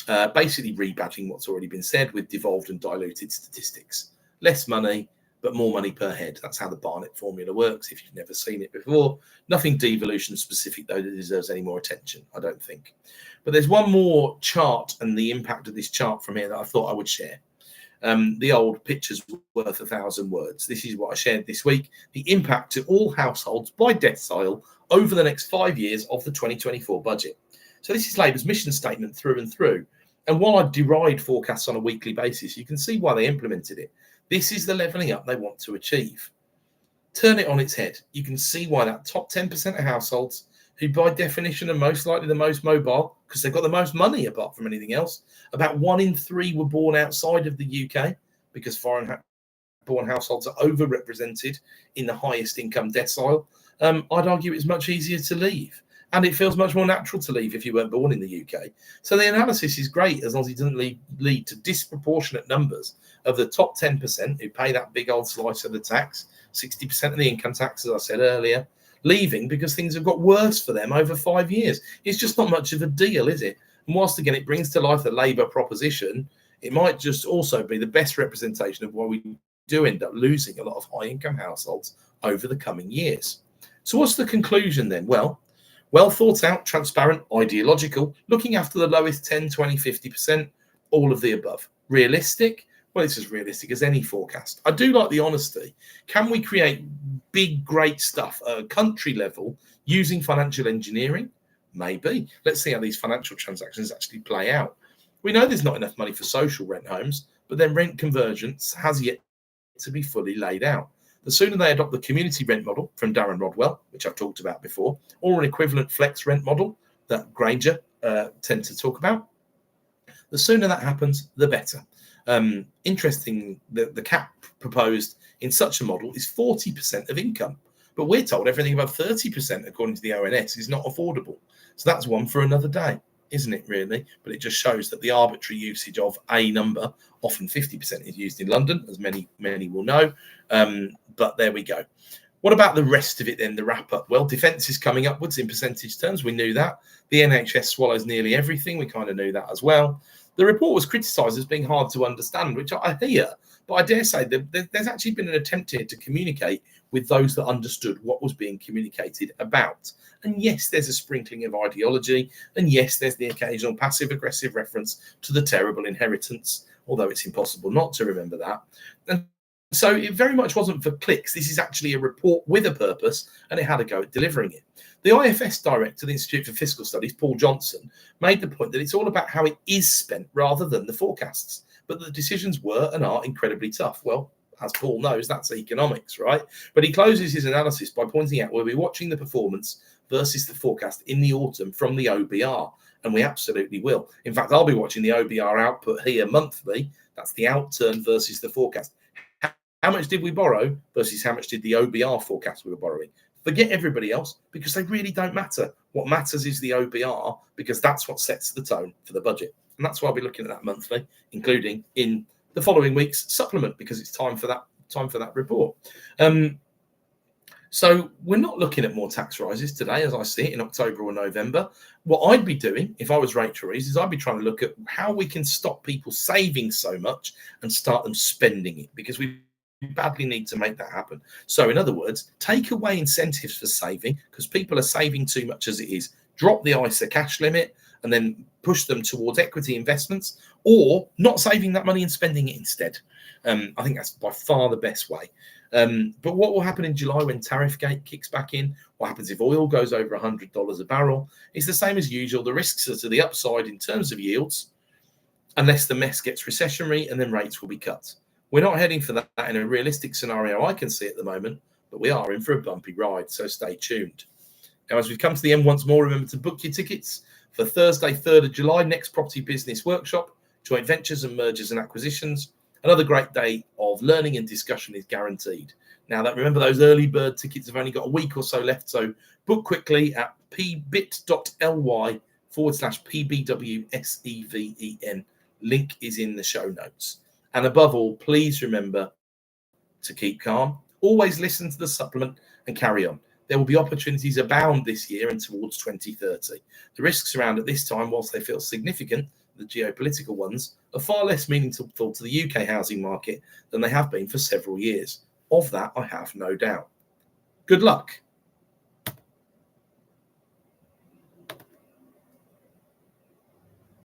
basically rebadging what's already been said with devolved and diluted statistics. Less money, but more money per head. That's how the Barnett formula works, if you've never seen it before. Nothing devolution specific, though, that deserves any more attention, I don't think. But there's one more chart and the impact of this chart from here that I thought I would share. The old picture's worth 1,000 words. This is what I shared this week. The impact to all households by decile over the next 5 years of the 2024 budget. So this is Labour's mission statement through and through. And while I deride forecasts on a weekly basis, you can see why they implemented it. This is the levelling up they want to achieve. Turn it on its head. You can see why that top 10% of households, who by definition are most likely the most mobile, because they've got the most money apart from anything else. About 1 in 3 were born outside of the UK, because foreign-born households are overrepresented in the highest income decile. I'd argue it's much easier to leave. And it feels much more natural to leave if you weren't born in the UK. So the analysis is great as long as it doesn't lead to disproportionate numbers of the top 10% who pay that big old slice of the tax, 60% of the income tax, as I said earlier, leaving because things have got worse for them over 5 years. It's just not much of a deal, is it? And whilst, again, it brings to life the Labour proposition, it might just also be the best representation of why we do end up losing a lot of high-income households over the coming years. So what's the conclusion then? Well thought out, transparent, ideological, looking after the lowest 10, 20, 50%, all of the above. Realistic? Well, it's as realistic as any forecast. I do like the honesty. Can we create big, great stuff at a country level using financial engineering? Maybe. Let's see how these financial transactions actually play out. We know there's not enough money for social rent homes, but then rent convergence has yet to be fully laid out. The sooner they adopt the community rent model from Darren Rodwell, which I've talked about before, or an equivalent flex rent model that Granger tend to talk about, the sooner that happens, the better. Interesting, the cap proposed in such a model is 40% of income, but we're told everything above 30%, according to the ONS, is not affordable. So that's one for another day, isn't it, really? But it just shows that the arbitrary usage of a number, often 50% is used in London, as many will know. But there we go. What about the rest of it then, the wrap up? Well, defence is coming upwards in percentage terms. We knew that. The NHS swallows nearly everything. We kind of knew that as well. The report was criticised as being hard to understand, which I hear, but I dare say that there's actually been an attempt here to communicate with those that understood what was being communicated about. And yes, there's a sprinkling of ideology, and yes, there's the occasional passive-aggressive reference to the terrible inheritance, although it's impossible not to remember that. And so it very much wasn't for clicks. This is actually a report with a purpose, and it had a go at delivering it. The IFS director, the Institute for Fiscal Studies, Paul Johnson, made the point that it's all about how it is spent rather than the forecasts, but the decisions were and are incredibly tough. Well, as Paul knows, that's economics, right? But he closes his analysis by pointing out we'll be watching the performance versus the forecast in the autumn from the OBR, and we absolutely will. In fact, I'll be watching the OBR output here monthly. That's the outturn versus the forecast. How much did we borrow versus how much did the OBR forecast we were borrowing? Forget everybody else because they really don't matter. What matters is the OBR because that's what sets the tone for the budget. And that's why I'll be looking at that monthly, including in the following week's supplement because it's time for that report. So we're not looking at more tax rises today, as I see it, in October or November. What I'd be doing if I was Rachel Reeves is I'd be trying to look at how we can stop people saving so much and start them spending it because we badly need to make that happen. So in other words, take away incentives for saving because people are saving too much as it is. Drop the ISA cash limit and then push them towards equity investments or not saving that money and spending it instead. I think that's by far the best way. But what will happen in July when tariff gate kicks back in? What happens if oil goes over $100 a barrel? It's the same as usual. The risks are to the upside in terms of yields, unless the mess gets recessionary and then rates will be cut. We're not heading for that in a realistic scenario I can see at the moment, but we are in for a bumpy ride, so stay tuned. Now, as we've come to the end once more, remember to book your tickets for Thursday, 3rd of July, next Property Business Workshop, joint ventures and mergers and acquisitions. Another great day of learning and discussion is guaranteed. Now, remember those early bird tickets have only got a week or so left, so book quickly at bit.ly/PBWSEVEN. Link is in the show notes. And above all, please remember to keep calm, always listen to the supplement and carry on. There will be opportunities abound this year and towards 2030. The risks around at this time, whilst they feel significant, the geopolitical ones, are far less meaningful to the UK housing market than they have been for several years. Of that, I have no doubt. Good luck.